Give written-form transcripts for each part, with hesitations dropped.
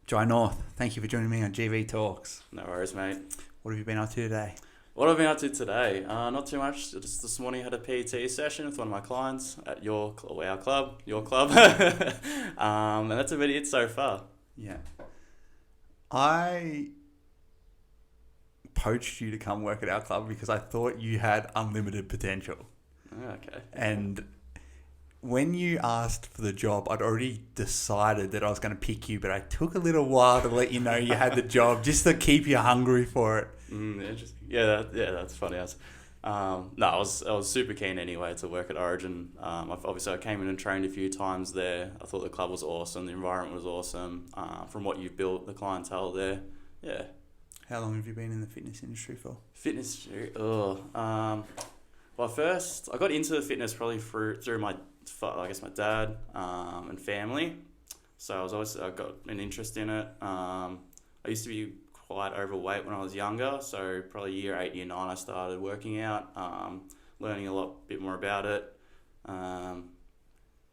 Jai North, thank you for joining me on GV Talks. No worries, mate. What have you been up to today? What have I been up to today? Not too much. Just this morning had a PT session with one of my clients at your club, and that's about it so far. Yeah. I poached you to come work at our club because I thought you had unlimited potential. Okay. And when you asked for the job, I'd already decided that I was going to pick you, but I took a little while to let you know you had the job just to keep you hungry for it. Interesting. That's funny. I was super keen anyway to work at Origin. I came in and trained a few times there. I thought the club was awesome. The environment was awesome. From what you've built, the clientele there, yeah. How long have you been in the fitness industry for? Well, first I got into the fitness probably through my dad and family. So I got an interest in it. I used to be quite overweight when I was younger, so probably year 8, year 9 I started working out, learning a bit more about it. And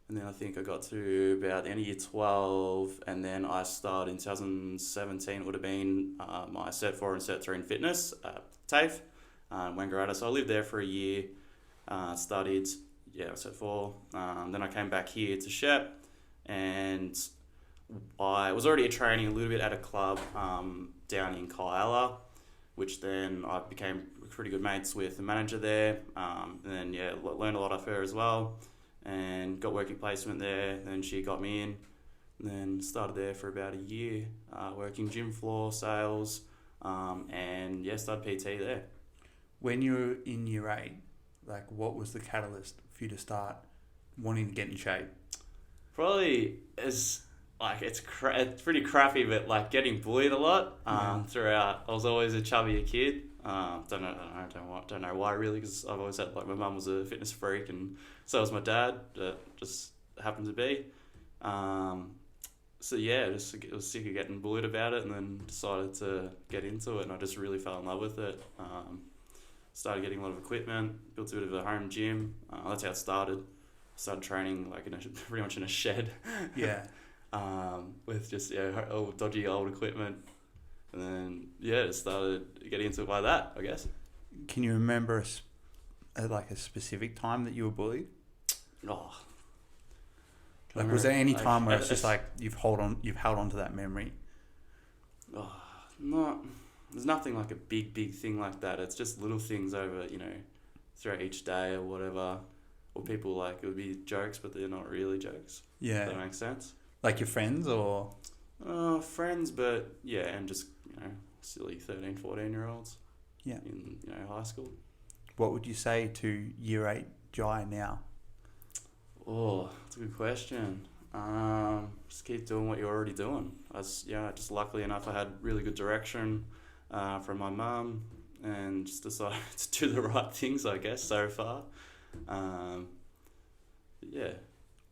then I think I got to about the end of year 12, and then I started in 2017. It would have been my Set 4 and Set 3 in fitness at TAFE, Wangaratta. So I lived there for a year, studied, Set 4. Then I came back here to Shep, and I was already training a little bit at a club down in Kyala, which then I became pretty good mates with the manager there, and then learned a lot of her as well, and got working placement there. Then she got me in, and then started there for about a year, working gym floor, sales, and started PT there. When you were in year 8, what was the catalyst for you to start wanting to get in shape? Probably it's pretty crappy, but getting bullied a lot throughout. I was always a chubbier kid. Don't know why really, because I've always had my mum was a fitness freak, and so was my dad. Just happened to be. I was sick of getting bullied about it, and then decided to get into it, and I just really fell in love with it. Started getting a lot of equipment, built a bit of a home gym. That's how it started. Started training pretty much in a shed. Yeah. With just old dodgy old equipment, and then just started getting into it by that, I guess. Can you remember a specific time that you were bullied? Oh, was there any time where it's just you've held on to that memory? Oh, there's nothing like a big thing like that. It's just little things over throughout each day or whatever, or people it would be jokes, but they're not really jokes. Yeah, does that make sense? Like your friends or? Friends, but and just, silly 13, 14-year-olds. Yeah. In, high school. What would you say to year 8 Jai now? Oh, that's a good question. Just keep doing what you're already doing. Just luckily enough, I had really good direction from my mum, and just decided to do the right things, I guess, so far.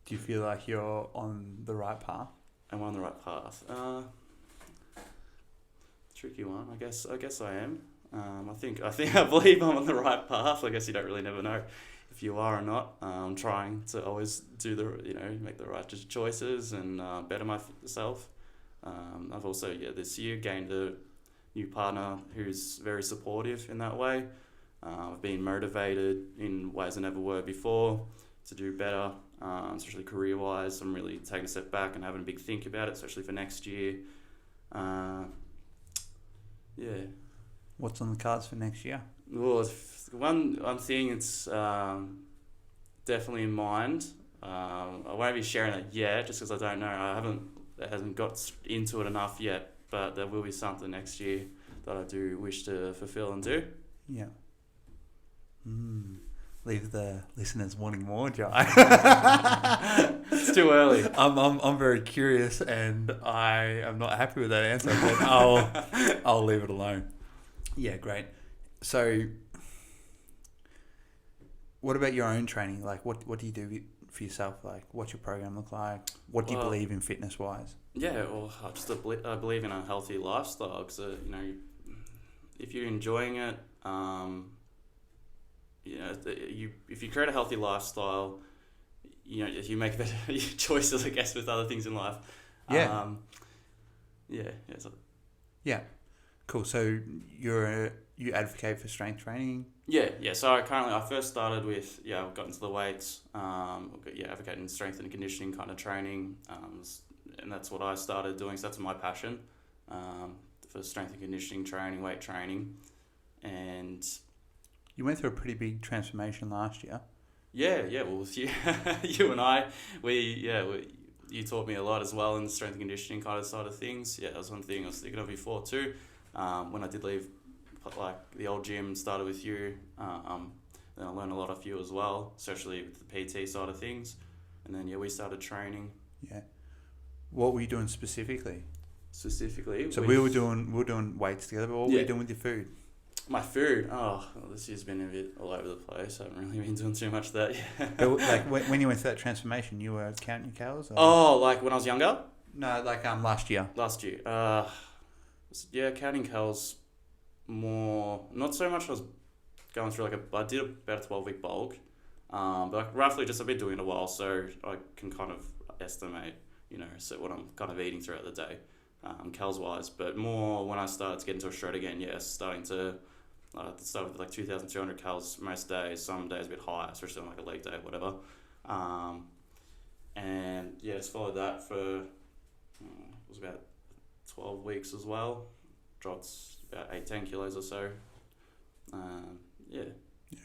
Do you feel like you're on the right path? Am I on the right path? Tricky one. I guess I am. I believe I'm on the right path. I guess you don't really never know if you are or not. I'm trying to always do make the right choices and better myself. I've also this year gained a new partner who's very supportive in that way. I've been motivated in ways I never were before to do better. Especially career-wise, I'm really taking a step back and having a big think about it, especially for next year. What's on the cards for next year? Well, one thing it's definitely in mind. I won't be sharing that yet, just because I don't know. It hasn't got into it enough yet, but there will be something next year that I do wish to fulfill and do. Yeah. Leave the listeners wanting more, Jai. It's too early. I'm very curious, and I am not happy with that answer, but I'll leave it alone. Yeah, great. So, what about your own training? What do you do for yourself? What's your program look like? What do you believe in fitness wise? Yeah, well, I believe in a healthy lifestyle. Because if you're enjoying it, if you create a healthy lifestyle, if you make better choices, I guess, with other things in life. Yeah. Yeah. So, Yeah. Cool. So you advocate for strength training? yeah. So I first started with, I got into the weights, advocating strength and conditioning kind of training, and that's what I started doing. So that's my passion, for strength and conditioning training, weight training, and You went through a pretty big transformation last year. yeah. Well, with you, you and I, you taught me a lot as well in the strength and conditioning kind of side of things. Yeah, that was one thing I was thinking of before too. When I did leave, like the old gym, started with you. Then I learned a lot of you as well, especially with the PT side of things. And then we started training. Yeah. What were you doing specifically? So we were doing weights together, but what were you doing with your food? My food, this year's been a bit all over the place. I haven't really been doing too much of that. But like when you went through that transformation, you were counting your calories? Or? Oh, like when I was younger? No, like last year. Last year. Counting calories more. Not so much. I was going through I did about a 12-week bulk, but like roughly I've been doing it a while, so I can kind of estimate, so what I'm kind of eating throughout the day, calories wise. But more when I started to get into a shred again, starting to. Start with like 2,200 calories most days, some days a bit higher, especially on like a leg day, whatever. Just followed that for, it was about 12 weeks as well. Dropped about 10 kilos or so. Yeah,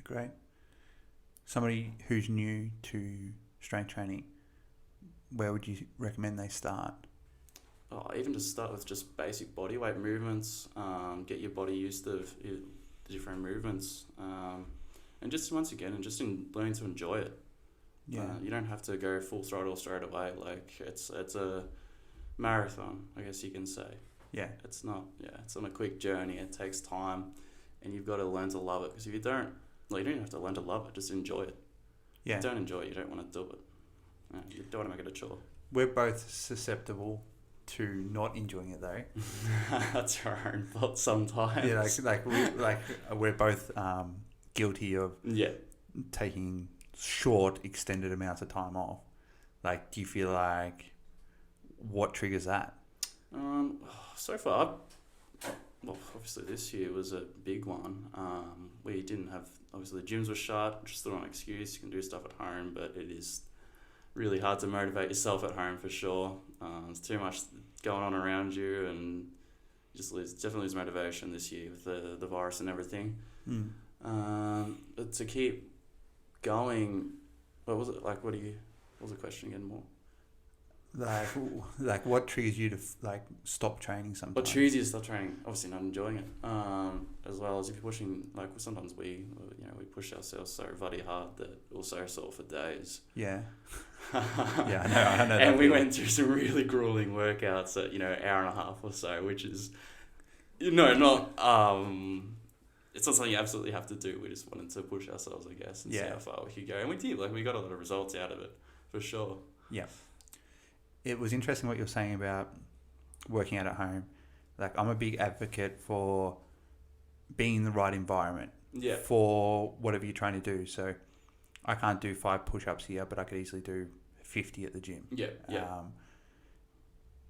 great. Somebody who's new to strength training, where would you recommend they start? Even just start with just basic body weight movements, get your body used to different movements, and just once again, and just learning to enjoy it. Yeah, you don't have to go full throttle straight away. Like it's a marathon, I guess you can say. Yeah, it's not a quick journey. It takes time, and you've got to learn to love it. Because if you don't, you don't have to learn to love it. Just enjoy it. Yeah. If you don't enjoy it, you don't want to do it. You don't want to make it a chore. We're both susceptible to not enjoying it though. That's our own fault sometimes. Yeah, we're both guilty of taking short, extended amounts of time off. Like, do you feel like what triggers that? So far, obviously this year was a big one. We didn't have, obviously the gyms were shut, which is still not an excuse. You can do stuff at home, but it is really hard to motivate yourself at home for sure. There's too much going on around you, and you just definitely lose motivation this year with the virus and everything. But to keep going, what was it like? What was the question again? More like what triggers you to stop training sometimes? What triggers you to stop training? Obviously not enjoying it. As well as if you're pushing, sometimes we push ourselves so bloody hard that we'll so sore for days. Yeah. Yeah, I know. And we went through some really grueling workouts at, hour and a half or so, which is, not, it's not something you absolutely have to do. We just wanted to push ourselves, I guess, and see how far we could go. And we did, we got a lot of results out of it, for sure. Yeah. It was interesting what you're saying about working out at home. I'm a big advocate for being in the right environment for whatever you're trying to do. So I can't do 5 push-ups here, but I could easily do 50 at the gym. Yeah.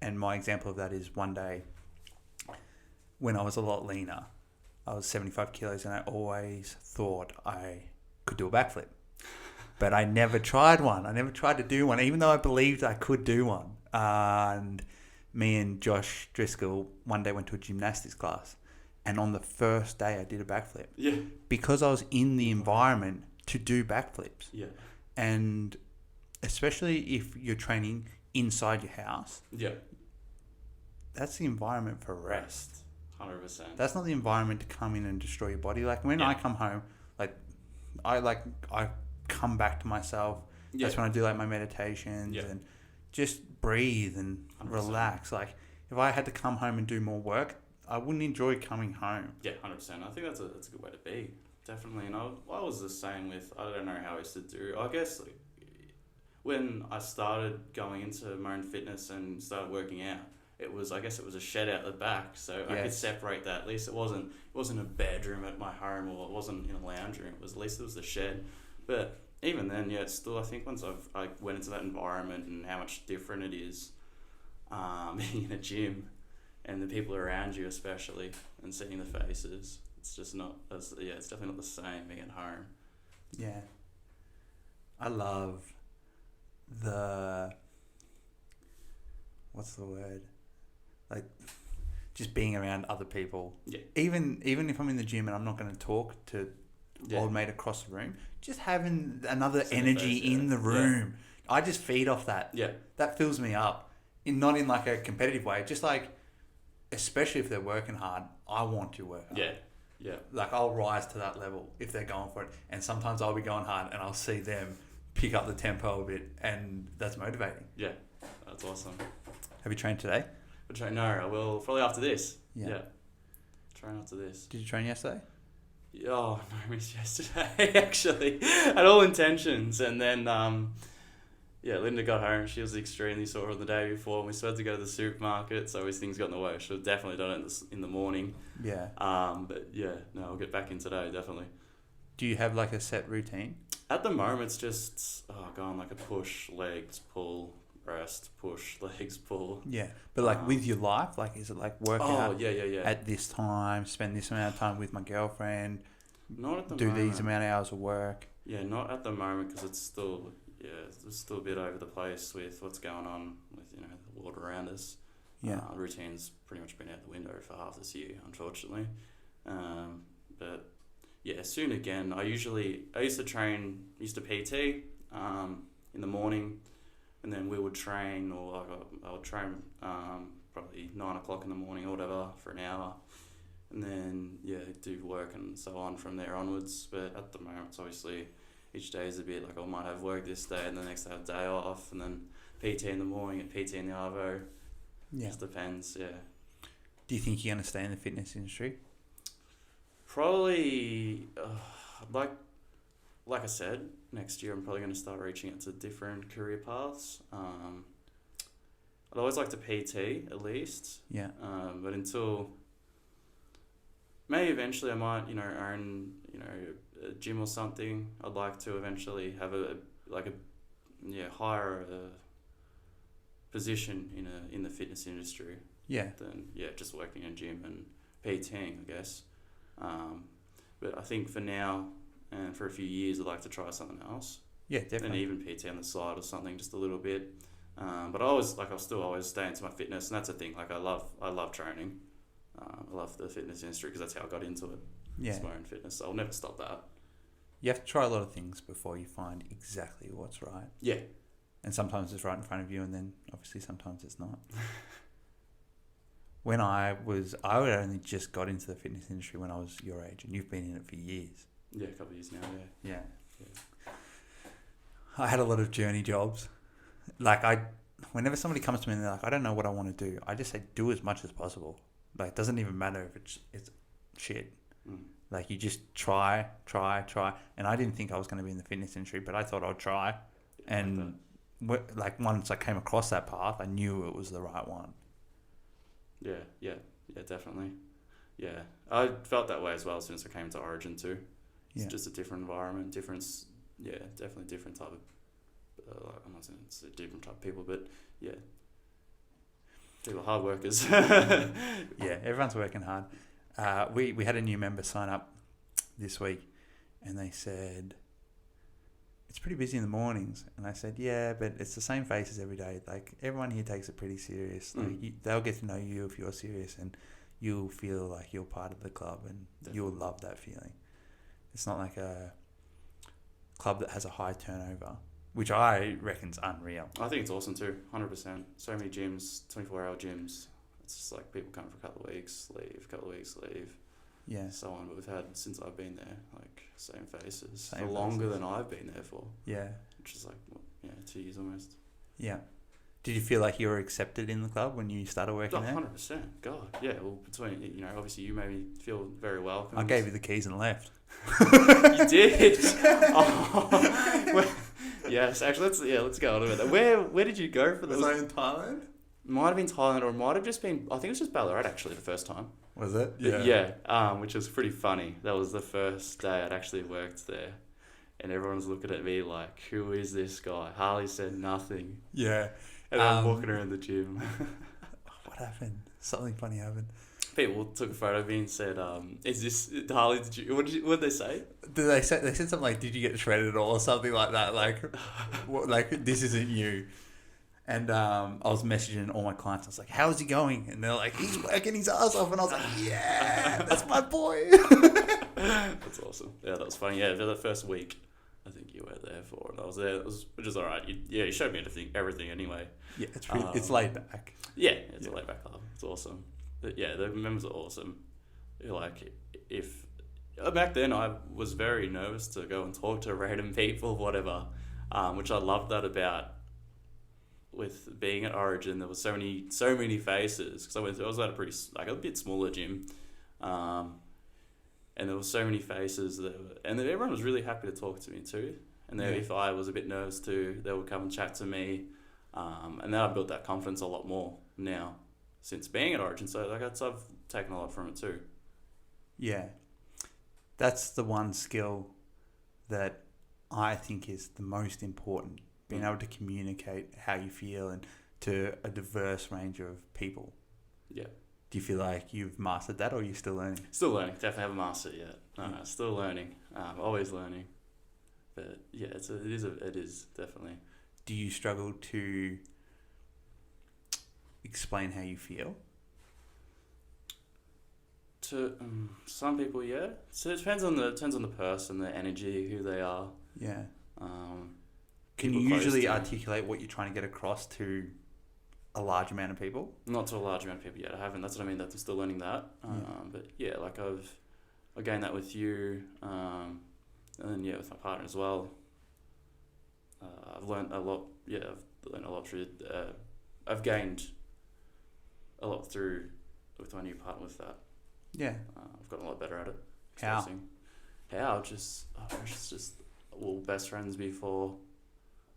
And my example of that is one day when I was a lot leaner, I was 75 kilos, and I always thought I could do a backflip. But I never tried one. I never tried to do one, even though I believed I could do one. And me and Josh Driscoll one day went to a gymnastics class. And on the first day, I did a backflip. Yeah. Because I was in the environment to do backflips. Yeah. And especially if you're training inside your house. Yeah. That's the environment for rest. 100%. That's not the environment to come in and destroy your body. When I come home, I come back to myself. That's when I do my meditations and just breathe and 100%. relax. If I had to come home and do more work, I wouldn't enjoy coming home. Yeah, 100%. I think that's a good way to be. Definitely. And I was the same with, I don't know how I used to do, I guess when I started going into my own fitness and started working out, it was a shed out the back, so I could separate that. At least it wasn't a bedroom at my home, or it wasn't in a lounge room. At least it was the shed. But even then, it's still, I think once I went into that environment and how much different it is being in a gym, and the people around you especially, and seeing the faces. It's just not as it's definitely not the same being at home. Yeah. I love what's the word? Like, just being around other people. Yeah. Even if I'm in the gym and I'm not going to talk to old mate across the room, just having another energy in the room. Yeah. I just feed off that. Yeah. That fills me up. Not in like a competitive way, just like, especially if they're working hard, I want to work hard. Yeah. Yeah. Like, I'll rise to that level if they're going for it. And sometimes I'll be going hard and I'll see them pick up the tempo a bit, and that's motivating. Yeah. That's awesome. Have you trained today? No, I will probably after this. Yeah. Train after this. Did you train yesterday? Oh, no, I missed yesterday, actually. Had all intentions. And then, Linda got home. She was extremely sore on the day before. We started to go to the supermarket, so things got in the way. I should have definitely done it in the morning. Yeah. I'll get back in today, definitely. Do you have like a set routine? At the moment, it's just going like a push, legs, pull, rest, push, legs, pull. Yeah. But like with your life, like, is it like work out at this time, spend this amount of time with my girlfriend, not at the do moment. These amount of hours of work? Yeah, not at the moment, because it's still a bit over the place with what's going on with the world around us. Yeah. Routine's pretty much been out the window for half this year, unfortunately. But yeah, soon again. I used to PT in the morning, and then we would train, or I would train probably 9 o'clock in the morning or whatever for an hour, and then do work and so on from there onwards. But at the moment, it's obviously each day is a bit like I might have work this day and the next day I have a day off, and then PT in the morning and PT in the arvo. Yeah. Just depends. Yeah. Do you think you're going to stay in the fitness industry? Probably, like I said, next year I'm probably going to start reaching out to different career paths. I'd always like to PT at least. Yeah. But until maybe eventually I might, own, a gym or something. I'd like to eventually have higher position in the fitness industry. Yeah. Than just working in a gym and PTing, I guess. But I think for now and for a few years, I'd like to try something else. Yeah, definitely. And even PT on the side or something, just a little bit. But I'll still always stay into my fitness, and that's the thing. Like, I love training. I love the fitness industry because that's how I got into it. Yeah. It's my own fitness. So I'll never stop that. You have to try a lot of things before you find exactly what's right. Yeah. And sometimes it's right in front of you, and then obviously sometimes it's not. When I only just got into the fitness industry when I was your age, and you've been in it for years. Yeah, a couple of years now, Yeah. I had a lot of journey jobs. Like, whenever somebody comes to me and they're like, I don't know what I want to do, I just say, do as much as possible. Like, it doesn't even matter if it's shit. Mm. Like, you just try. And I didn't think I was going to be in the fitness industry, but I thought I'd try. And once I came across that path, I knew it was the right one. Yeah, definitely. Yeah, I felt that way as well as soon as I came to Origin too. It's just a different environment, definitely different type of, I'm not saying it's a different type of people, but people are hard workers. Yeah, everyone's working hard. We had a new member sign up this week, and they said, it's pretty busy in the mornings. And I said, yeah, but it's the same faces every day. Like, everyone here takes it pretty serious. Like, they'll get to know you if you're serious, and you'll feel like you're part of the club, and you'll love that feeling. It's not like a club that has a high turnover, which I reckon's unreal. I think it's awesome too, 100%. So many gyms, 24-hour gyms. It's just like people come for a couple of weeks, leave. Yeah. So on. But we've had, since I've been there, like, same faces for longer than I've been there for. Yeah. Which is like, 2 years almost. Yeah. Did you feel like you were accepted in the club when you started working there? 100%. God, yeah. Well, between, obviously you made me feel very welcome. I gave you the keys and left. You did? Oh. Yes, actually, let's go on about that. Where did you go for this? Was I in Thailand? Might have been Thailand, or it might have just been, I think it was just Ballarat actually the first time. Was it? Yeah. Which was pretty funny. That was the first day I'd actually worked there. And everyone's looking at me like, who is this guy? Harley said nothing. Yeah. And I'm walking around the gym. What happened? Something funny happened. People took a photo of me and said, "Is this Harley? What did they say?" They said something like, "Did you get shredded or something like that?" Like, like this isn't you. And I was messaging all my clients. I was like, "How's he going?" And they're like, "He's working his ass off." And I was like, "Yeah, that's my boy." That's awesome. Yeah, that was funny. Yeah, for the first week, I think you were there for, and I was there. Which is all right. You showed me everything anyway. Yeah, it's really, it's laid back. Yeah, it's a laid back club. It's awesome. But yeah, the members are awesome. Like, if back then I was very nervous to go and talk to random people, whatever, which I loved that about. With being at Origin, there was so many faces, because I was at a bit smaller gym, and there were so many faces and everyone was really happy to talk to me too. And if I was a bit nervous too, they would come and chat to me, and then I built that confidence a lot more now since being at Origin. So I've taken a lot from it too. Yeah, that's the one skill that I think is the most important. Being able to communicate how you feel and to a diverse range of people. Yeah. Do you feel like you've mastered that, or are you still learning? Still learning. Definitely haven't mastered it yet. No, still learning. Always learning. But yeah, it is definitely. Do you struggle to explain how you feel? To some people, yeah. So it depends on the person, the energy, who they are. Yeah. Can you usually articulate what you're trying to get across to a large amount of people? Not to a large amount of people yet. I haven't. That's what I mean. That I'm still learning that. But yeah, like I've gained that with you, and then with my partner as well. I've learned a lot. Yeah, I've learned a lot through. I've gained a lot with my new partner with that. Yeah. I've gotten a lot better at it. How? How? Just best friends before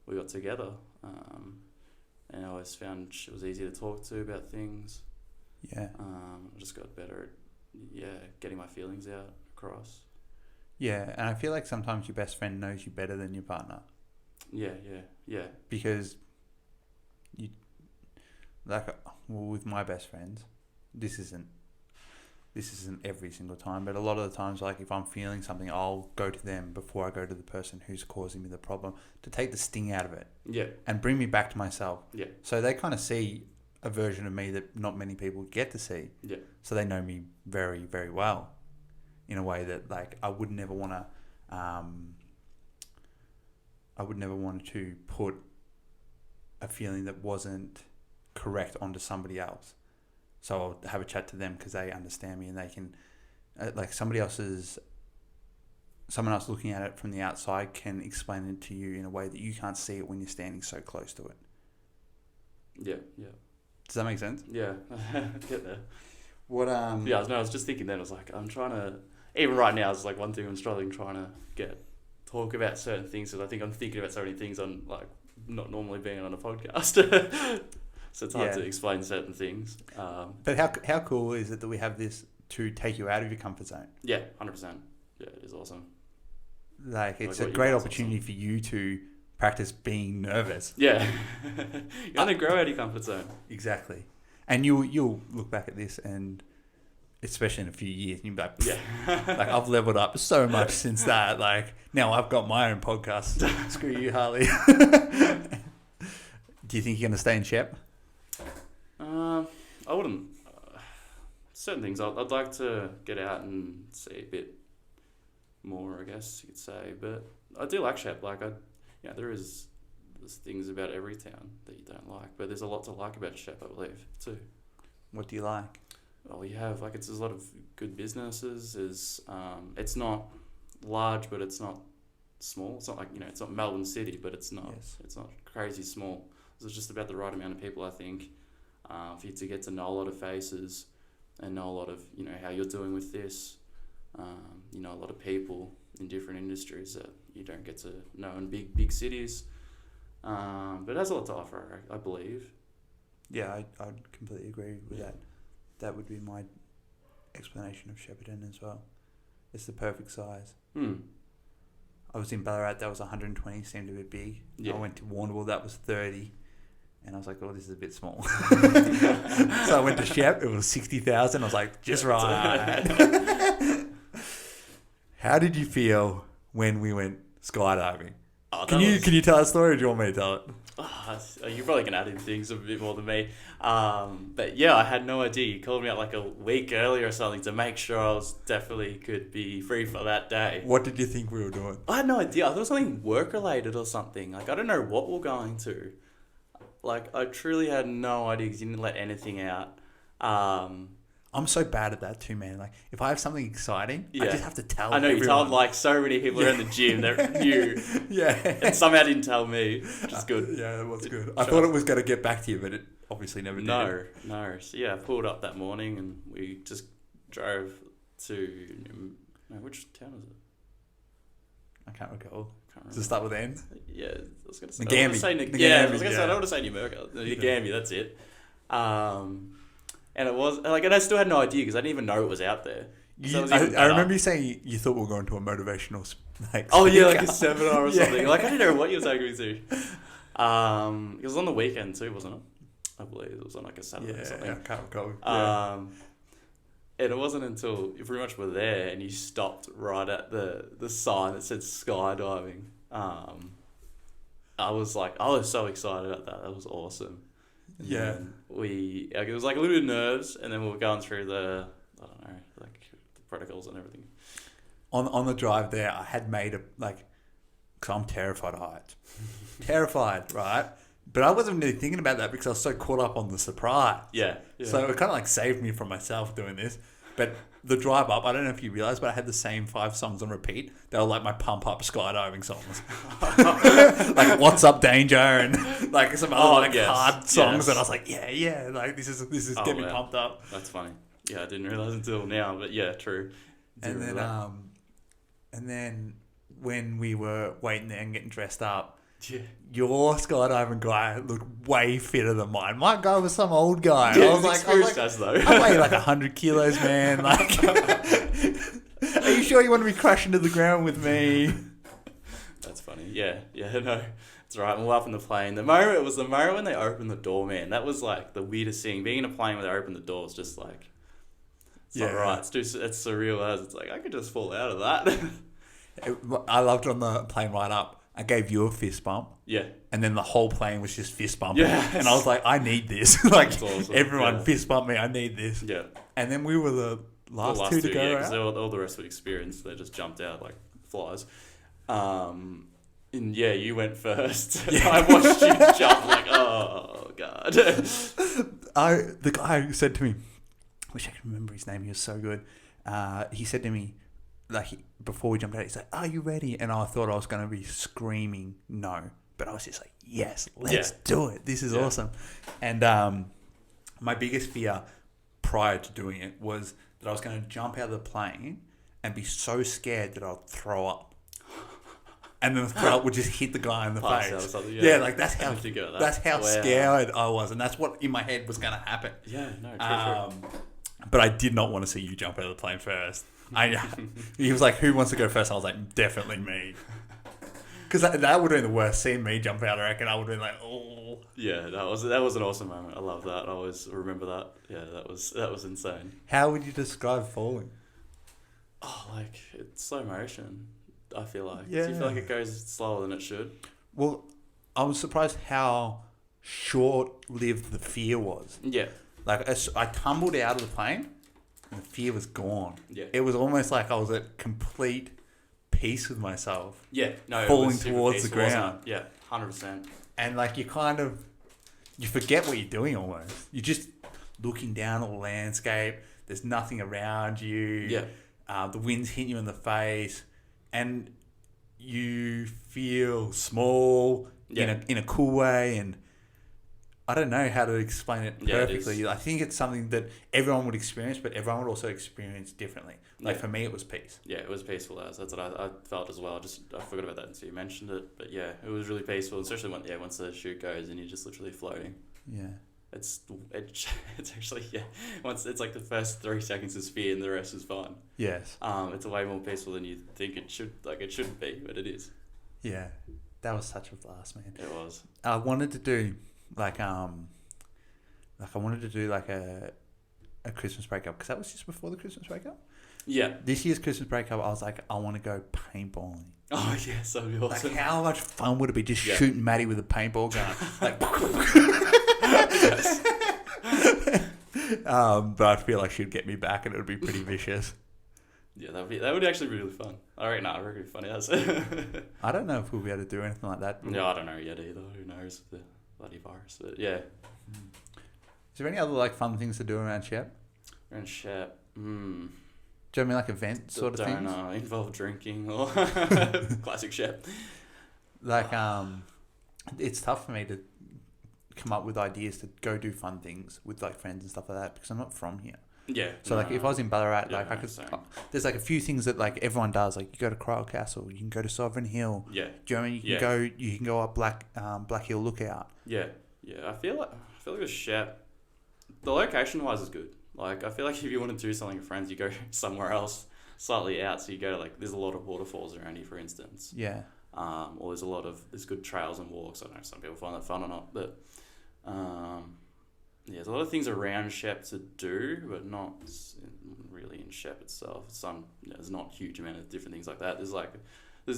we got together, and I always found she was easy to talk to about things. Yeah. I just got better at getting my feelings out across. Yeah, and I feel like sometimes your best friend knows you better than your partner. Yeah. Because with my best friends, this isn't every single time, but a lot of the times, like if I'm feeling something, I'll go to them before I go to the person who's causing me the problem to take the sting out of it. Yeah. And bring me back to myself. Yeah. So they kind of see a version of me that not many people get to see. Yeah. So they know me very, very well in a way that like I would never want to put a feeling that wasn't correct onto somebody else. So I'll have a chat to them because they understand me and they can, like someone else looking at it from the outside can explain it to you in a way that you can't see it when you're standing so close to it. Yeah. Does that make sense? Yeah, get there. What Yeah, I was just thinking then. I was like, I'm trying to. Even right now, it's like one thing I'm struggling trying to talk about certain things, because I think I'm thinking about so many things on like not normally being on a podcast. So it's hard to explain certain things. But how cool is it that we have this to take you out of your comfort zone? Yeah, 100%. Yeah, it is awesome. Like it's a great opportunity for you to practice being nervous. Yeah. You want to grow out of your comfort zone. Exactly. And you'll look back at this, and especially in a few years, and you'll be like, like I've leveled up so much since that. Like now I've got my own podcast. Screw you, Harley. Do you think you're going to stay in Shep? I wouldn't. Certain things I'd like to get out and see a bit more, I guess you could say. But I do like Shep. Like there's things about every town that you don't like, but there's a lot to like about Shep, I believe, too. What do you like? Well, we have there's a lot of good businesses. It's not large, but it's not small. It's not like it's not Melbourne City, but it's not. Yes. It's not crazy small. It's just about the right amount of people, I think, for you to get to know a lot of faces and know a lot of how you're doing with this. A lot of people in different industries that you don't get to know in big cities. But it has a lot to offer, I believe. Yeah, I'd completely agree with that. That would be my explanation of Shepparton as well. It's the perfect size. I was in Ballarat, that was 120, seemed a bit big. Yeah. I went to Warrnambool, that was 30. And I was like, oh, this is a bit small. So I went to Shep. It was 60,000. I was like, just right. How did you feel when we went skydiving? Oh, Can you tell a story, or do you want me to tell it? You probably can add in things a bit more than me. But yeah, I had no idea. You called me out like a week earlier or something to make sure I was definitely could be free for that day. What did you think we were doing? I had no idea. I thought it was something work related or something. Like, I don't know what we're going to. Like, I truly had no idea because you didn't let anything out. I'm so bad at that too, man. Like, if I have something exciting, I just have to tell I know, everyone. you told like so many people around the gym that knew. Yeah. And somehow didn't tell me, which is good. Yeah, that was good. I thought it was going to get back to you, but it obviously never did. No. So yeah, I pulled up that morning and we just drove to... No, which town is it? I can't recall. Can't Does it start with N? Yeah, I was going to say... Nagambie. I was going to say, I don't want to say Numurkah. Nagambie, that's it. And it was... Like, and I still had no idea because I didn't even know it was out there. So I remember you saying you thought we were going to a motivational... like a seminar or something. Like, I didn't know what you were taking me to. It was on the weekend too, wasn't it? I believe it was on like a Saturday or something. Yeah, I can't recall. And it wasn't until you pretty much were there and you stopped right at the sign that said skydiving. I was so excited about that. That was awesome. And yeah. It was like a little bit of nerves, and then we were going through the protocols and everything. On the drive there, I had made because I'm terrified of heights. Terrified, right? But I wasn't really thinking about that because I was so caught up on the surprise. Yeah. So it kind of like saved me from myself doing this. But the drive up, I don't know if you realised, but I had the same 5 songs on repeat. They were like my pump up skydiving songs. Like What's Up Danger and like some other hard songs. And I was like, yeah, like this is get me pumped up. That's funny. Yeah, I didn't realise until now, but yeah, true. And then when we were waiting there and getting dressed up, your skydiving guy looked way fitter than mine. My guy was some old guy. Yeah, I was like, I weigh like 100 kilos, man. Like, are you sure you want to be crashing to the ground with me? That's funny. Yeah, no. It's right. We'll up in the plane. It was the moment when they opened the door, man. That was like the weirdest thing. Being in a plane where they open the door is just like, it's not right. It's surreal as it's like, I could just fall out of that. I loved it on the plane right up. I gave you a fist bump. Yeah. And then the whole plane was just fist bumping. Yes. And I was like, I need this. Like, awesome. Everyone fist bump me. I need this. Yeah. And then we were the last two to go out. Because all the rest we experienced, they just jumped out like flies. And yeah, you went first. Yeah. I watched you jump like, oh, God. The guy said to me, I wish I could remember his name. He was so good. He said to me, before we jumped out, he's like, are you ready? And I thought I was going to be screaming no. But I was just like, yes, let's do it. This is awesome. And my biggest fear prior to doing it was that I was going to jump out of the plane and be so scared that I'd throw up. And then the throw up would just hit the guy in the face. Like that's how scared I was. And that's what in my head was going to happen. Yeah, no, true. But I did not want to see you jump out of the plane first. He was like, who wants to go first? I was like, definitely me. Because that would have been the worst. Seeing me jump out, I reckon I would have been like, oh. Yeah, that was an awesome moment. I love that. I always remember that. Yeah, that was insane. How would you describe falling? Oh, like, it's slow motion, I feel like. Yeah. Do you feel like it goes slower than it should? Well, I was surprised how short-lived the fear was. Yeah. Like, I tumbled out of the plane, and the fear was gone. Yeah. It was almost like I was at complete peace with myself. Yeah. No, falling towards the ground. Yeah, 100%. And, like, you forget what you're doing almost. You're just looking down at the landscape. There's nothing around you. Yeah. The wind's hitting you in the face. And you feel small in a cool way. And I don't know how to explain it perfectly. I think it's something that everyone would experience, but everyone would also experience differently. Like for me, it was peace. Yeah, it was peaceful. That's what I felt as well. I forgot about that until you mentioned it. But yeah, it was really peaceful, especially once the chute goes and you're just literally floating. Yeah. It's actually once it's like the first 3 seconds is fear and the rest is fun. Yes. It's way more peaceful than you think it should. Like it shouldn't be, but it is. Yeah, that was such a blast, man. It was. I wanted to do like I wanted to do like a Christmas breakup because that was just before the Christmas breakup. Yeah. This year's Christmas breakup, I was like, I want to go paintballing. Oh yes, that'd be awesome. Like, how much fun would it be just Yeah. shooting Maddie with a paintball gun? Like, but I feel like she'd get me back, and it would be pretty vicious. Yeah, that would actually be really fun. I reckon it'd be funny. I don't know if we'll be able to do anything like that. No, I don't know yet either. Who knows with the bloody virus? But yeah. Is there any other like fun things to do around Shep? Around Shep. Do you have any like event sort of things? Don't involve drinking or classic Shep. Like it's tough for me to come up with ideas to go do fun things with like friends and stuff like that because I'm not from here. Yeah. So like if I was in Ballarat, Yeah, like I could. same. There's like a few things that like everyone does. Like you go to Cryle Castle, you can go to Sovereign Hill. Yeah. Do you know what I mean? You can go up Black Hill Lookout. Yeah. Yeah. I feel like with Shep, the location wise is good. Like I feel like if you want to do something with friends, you go somewhere else slightly out. So you go to like there's a lot of waterfalls around here, for instance. Yeah. Or there's good trails and walks. I don't know if some people find that fun or not, but yeah, there's a lot of things around Shep to do, but not really in Shep itself. There's not a huge amount of different things like that. There's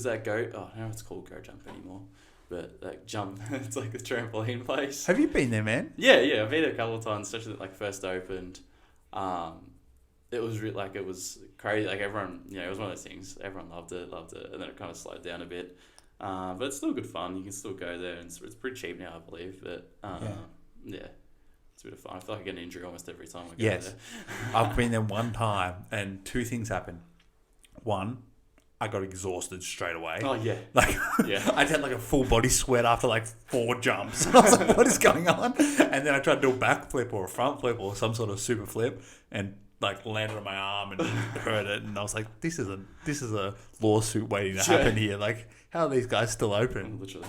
that I don't know if it's called go jump anymore, but that jump, it's like the trampoline place. Have you been there, man? Yeah, I've been there a couple of times, especially when it like first opened. It was it was crazy. Like everyone, it was one of those things. Everyone loved it, and then it kind of slowed down a bit. But it's still good fun. You can still go there, and it's pretty cheap now, I believe. But yeah. It's a bit of fun. I feel like I get an injury almost every time I go there. I've been there one time, and two things happened. One, I got exhausted straight away. Oh, yeah. Like, Yeah. I had like a full body sweat after like 4 jumps. I was like, what is going on? And then I tried to do a back flip or a front flip or some sort of super flip, and like landed on my arm and hurt it. And I was like, this is a lawsuit waiting to happen here. Like, how are these guys still open? Literally.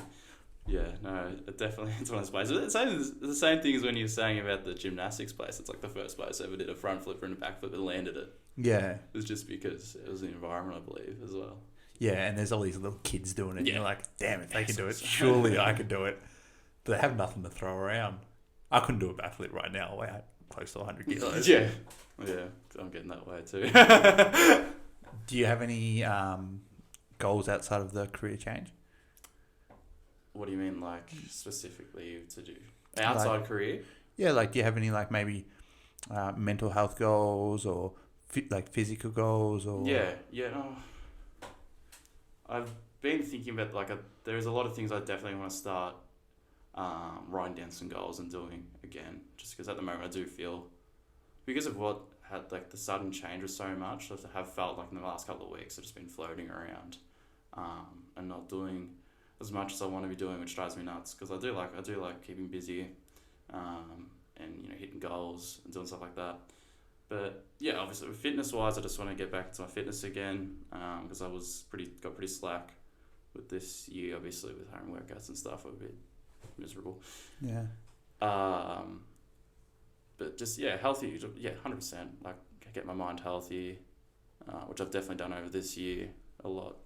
Yeah, no, it's one of those places. It's the same thing as when you were saying about the gymnastics place. It's like the first place I ever did a front flip and a back flip and landed it. Yeah. It was just because it was the environment, I believe, as well. Yeah, and there's all these little kids doing it. Yeah. You're like, damn, if they can do it, surely I could do it. But they have nothing to throw around. I couldn't do a backflip right now. I weigh close to 100 kilos. Yeah, I'm getting that way too. Do you have any goals outside of the career change? What do you mean, like, specifically to do? Outside career? Yeah, like, do you have any, like, maybe mental health goals or, physical goals? Or Yeah. I've been thinking about, like, there's a lot of things I definitely want to start writing down some goals and doing again. Just because at the moment I do feel, because of what had, like, the sudden change was so much, I have felt like in the last couple of weeks I've just been floating around and not doing as much as I want to be doing, which drives me nuts because I do like keeping busy and hitting goals and doing stuff like that. But yeah, obviously fitness wise, I just want to get back to my fitness again because I got pretty slack with this year. Obviously with home workouts and stuff, I'm a bit miserable. Yeah. But just healthy. 100%. Like get my mind healthy, which I've definitely done over this year a lot.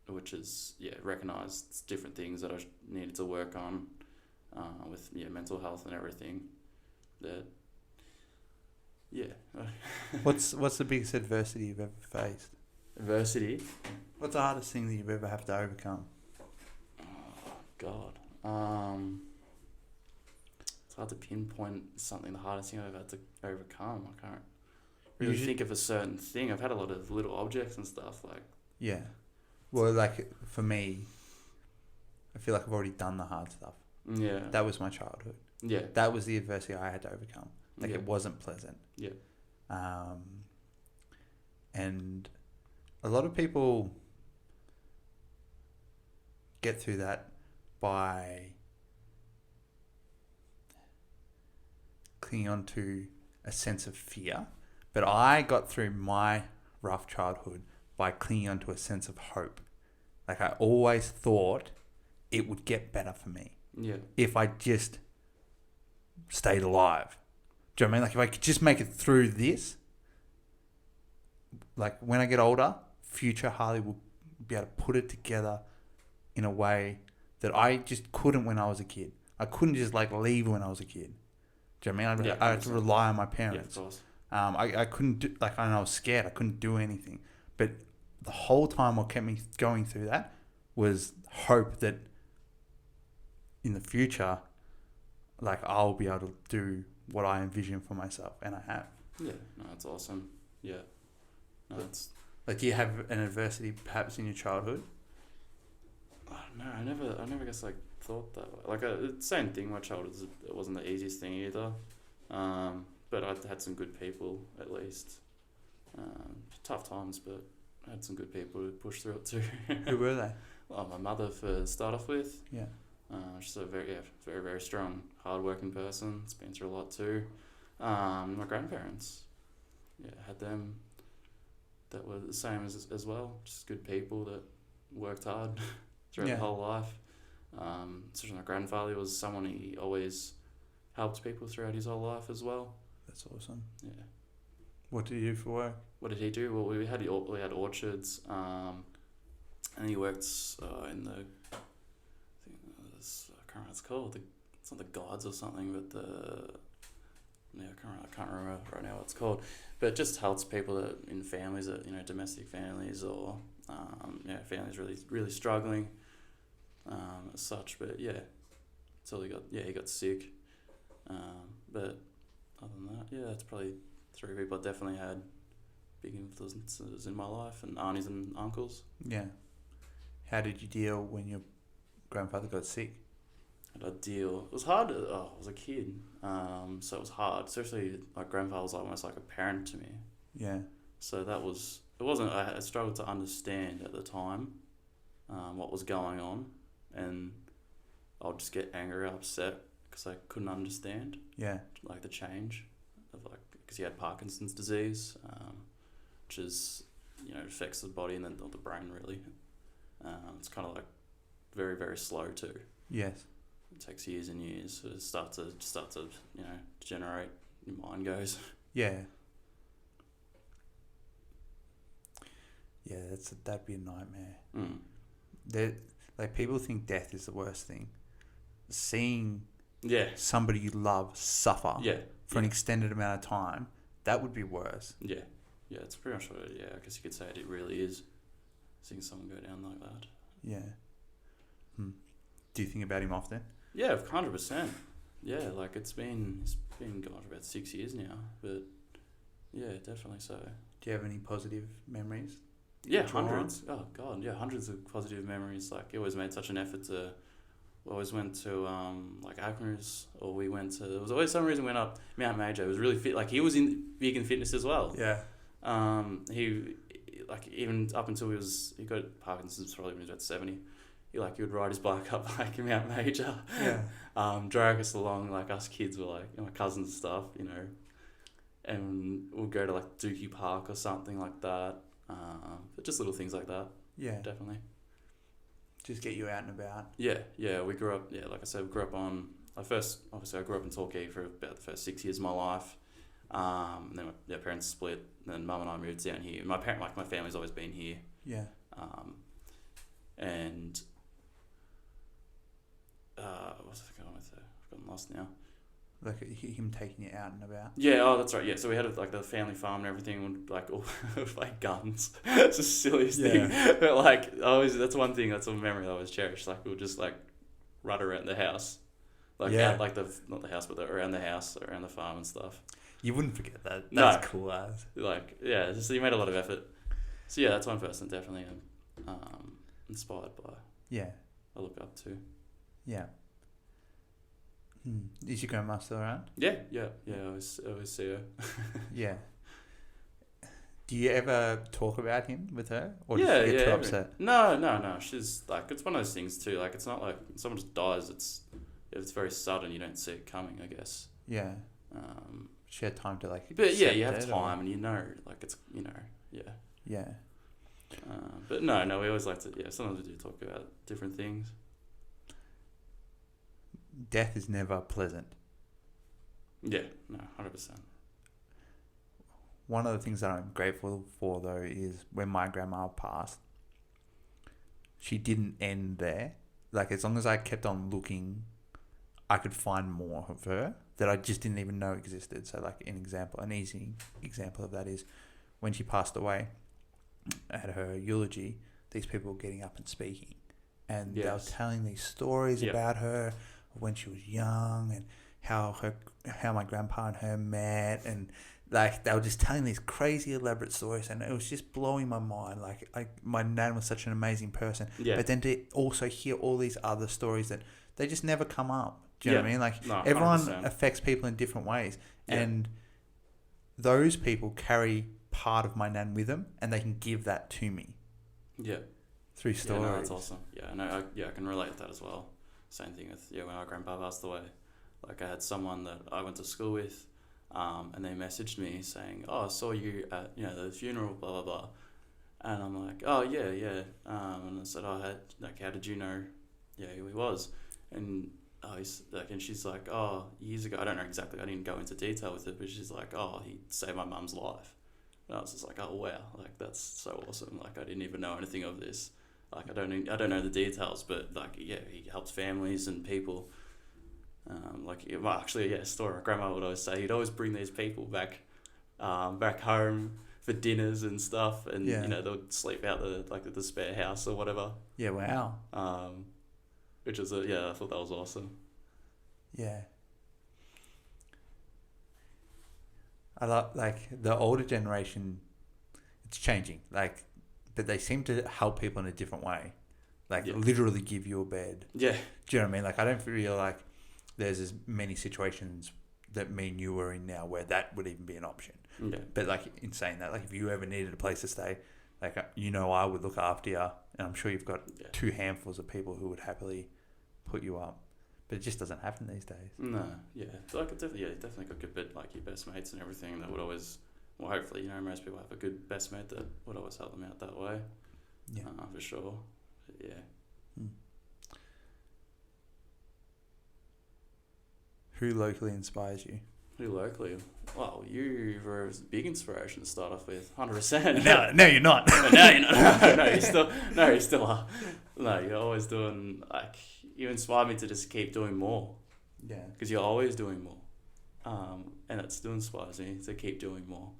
Which is recognised different things that I needed to work on with mental health and everything. That What's the biggest adversity you've ever faced? Adversity. What's the hardest thing that you've ever had to overcome? Oh God. It's hard to pinpoint something. The hardest thing I've had to overcome. I can't really think of a certain thing. I've had a lot of little objects and stuff like. Yeah. Well, like, for me, I feel like I've already done the hard stuff. Yeah. That was my childhood. Yeah. That was the adversity I had to overcome. Like, Yeah. it wasn't pleasant. Yeah. And a lot of people get through that by clinging on to a sense of fear. But I got through my rough childhood by clinging onto a sense of hope. Like, I always thought it would get better for me. Yeah. If I just stayed alive. Do you know what I mean? Like, if I could just make it through this, like, when I get older, future Harley will be able to put it together in a way that I just couldn't when I was a kid. I couldn't just like leave when I was a kid. Do you know what I mean? Yeah, I had to 100%. rely on my Yeah, of parents. course. I couldn't do, like, I was scared. I couldn't do anything. But the whole time what kept me going through that was hope that in the future, like, I'll be able to do what I envision for myself, and I have. Yeah, no, that's awesome. Yeah, no, it's. Like, do you have an adversity perhaps in your childhood? No, I never guess like thought that way. Like same thing. My childhood it wasn't the easiest thing either, but I had some good people at least. Tough times, but I had some good people to push through it too. Who were they? Well, my mother to start off with. Yeah. She's a very very strong, hard-working person. It's been through a lot too. My grandparents, yeah, had them. That were the same as well. Just good people that worked hard throughout Yeah. their whole life. Especially my grandfather was someone he always helped people throughout his whole life as well. That's awesome. Yeah. What do you do for work? What did he do? Well, we had orchards, and he worked in the. I can't remember what it's called. It's not the gods or something, but the. Yeah, I can't remember right now what it's called, but it just helps people that in families that domestic families or families really struggling, as such. But yeah, until he got sick, but other than that, yeah, that's probably three people I definitely had big influences in my life, and aunties and uncles. Yeah. How did you deal when your grandfather got sick? How did I deal? It was hard. I was a kid, so it was hard. Especially my grandfather was almost like a parent to me. Yeah. So it wasn't. I struggled to understand at the time, what was going on, and I'll just get angry, or upset because I couldn't understand Yeah. like the change of because he had Parkinson's disease, which is affects the body and then the brain really. It's kind of like very very slow too. Yes. It takes years and years to start to degenerate. Your mind goes. Yeah. Yeah, that'd be a nightmare. Like, people think death is the worst thing. Seeing Yeah. somebody you love suffer Yeah. for an extended amount of time, that would be worse. Yeah. Yeah. It's pretty much what I guess you could say it really is. Seeing someone go down like that. Yeah. Do you think about him often? Yeah, 100%. Yeah, like he's been gone for about 6 years now, but yeah, definitely so. Do you have any positive memories? Yeah, Draw on? hundreds. Oh god, yeah, hundreds of positive memories. Like he always made such an effort to. We always went to like Acmeras, or we went to. There was always some reason we went up Mount Major. It was really fit. Like he was big in fitness as well. Yeah. He like even up until he got Parkinson's probably when he was about 70. He would ride his bike up like Mount Major. Yeah. Drag us along, like us kids were like my cousins and stuff, and we'll go to like Dookie Park or something like that. But just little things like that. Yeah. Definitely. Just get you out and about. Yeah. We grew up. Yeah, like I said, we grew up on. I grew up in Torquay for about the first 6 years of my life. And then my parents split. Then Mum and I moved down here. My family's always been here. Yeah. And what was I going with there? I've gotten lost now. Like him taking you out and about. Yeah, oh, that's right. Yeah, so we had like the family farm and everything, and like all like guns. It's the silliest thing. But like, that's one thing. That's a memory I always cherish. Like we'll just like run around the house, like out like not the house, but around the house, around the farm and stuff. You wouldn't forget that. No. That's cool as. Like just you made a lot of effort. So yeah, that's one person definitely I'm inspired by. Yeah. I look up to. Yeah. Is your grandma still around? Yeah. I always see her. Yeah. Do you ever talk about him with her? Or does she get too upset? No. She's like, it's one of those things too. Like, it's not like someone just dies. If it's very sudden, you don't see it coming, I guess. Yeah. She had time to like. But yeah, you have time, and like it's yeah. Yeah. But no, we always like to. Yeah, sometimes we do talk about different things. Death is never pleasant. Yeah, no, 100%. One of the things that I'm grateful for, though, is when my grandma passed, she didn't end there. Like, as long as I kept on looking, I could find more of her that I just didn't even know existed. So like an easy example of that is when she passed away at her eulogy, these people were getting up and speaking. And they were telling these stories about her when she was young and how my grandpa and her met, and like they were just telling these crazy elaborate stories, and it was just blowing my mind. Like my nan was such an amazing person, but then to also hear all these other stories that they just never come up. Do you know what I mean? Like everyone 100%. affects people in different ways, and those people carry part of my nan with them, and they can give that to me. Yeah. Through stories. Yeah, no, that's awesome. Yeah, no, I can relate to that as well. Same thing with when our grandpa passed away. Like I had someone that I went to school with, and they messaged me saying, "Oh, I saw you at the funeral, blah blah blah," and I'm like, "Oh yeah." And I said, "Oh, how did you know? Yeah, who he was?" And and she's like, "Oh, years ago, I don't know exactly. I didn't go into detail with it, but she's like, oh, he saved my mum's life." And I was just like, "Oh wow, like that's so awesome. Like I didn't even know anything of this. Like I don't know the details, but like he helps families and people." Story. My grandma would always say he'd always bring these people back home for dinners and stuff, and they'll sleep out the spare house or whatever. Yeah, wow. Which is I thought that was awesome. Yeah. I like the older generation. It's changing, but they seem to help people in a different way. Literally give you a bed. Yeah. Do you know what I mean? Like I don't feel like there's as many situations that me and you were in now where that would even be an option. Yeah. But in saying that, if you ever needed a place to stay, I would look after you, and I'm sure you've got two handfuls of people who would happily put you up. But it just doesn't happen these days. No, yeah. Definitely got good bit your best mates and everything that would always, well, hopefully, most people have a good best mate that would always help them out that way. Yeah. For sure. But yeah. Who locally inspires you? Who locally? Well, you were a big inspiration to start off with, 100%. No, you're not. No, you're not. You still are. No, you're always doing, you inspire me to just keep doing more. Yeah. Because you're always doing more. And it still inspires me to keep doing more.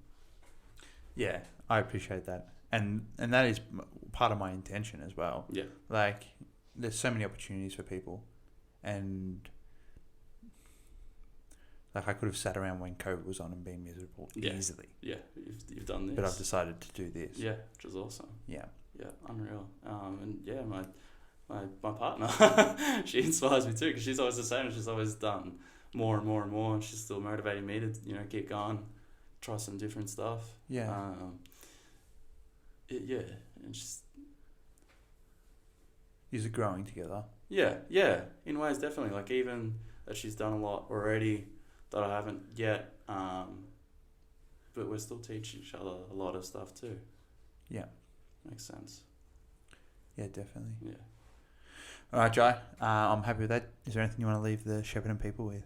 Yeah, I appreciate that. And that is part of my intention as well. Yeah. There's so many opportunities for people, and I could have sat around when COVID was on and been miserable easily. Yeah, you've done this. But I've decided to do this. Yeah, which is awesome. Yeah. Yeah, unreal. My partner, she inspires me too, because she's always the same. She's always done more and more and more, and she's still motivating me to keep going, try some different stuff. Yeah. And just. Is it growing together? Yeah, in ways definitely. Even that she's done a lot already that I haven't yet, but we're still teaching each other a lot of stuff too. Yeah. Makes sense. Yeah, definitely. Yeah. All right, Jai. I'm happy with that. Is there anything you want to leave the Shepparton people with?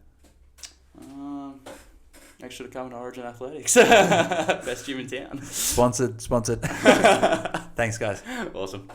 Make sure to come to Origin Athletics. Best gym in town. Sponsored. Thanks, guys. Awesome.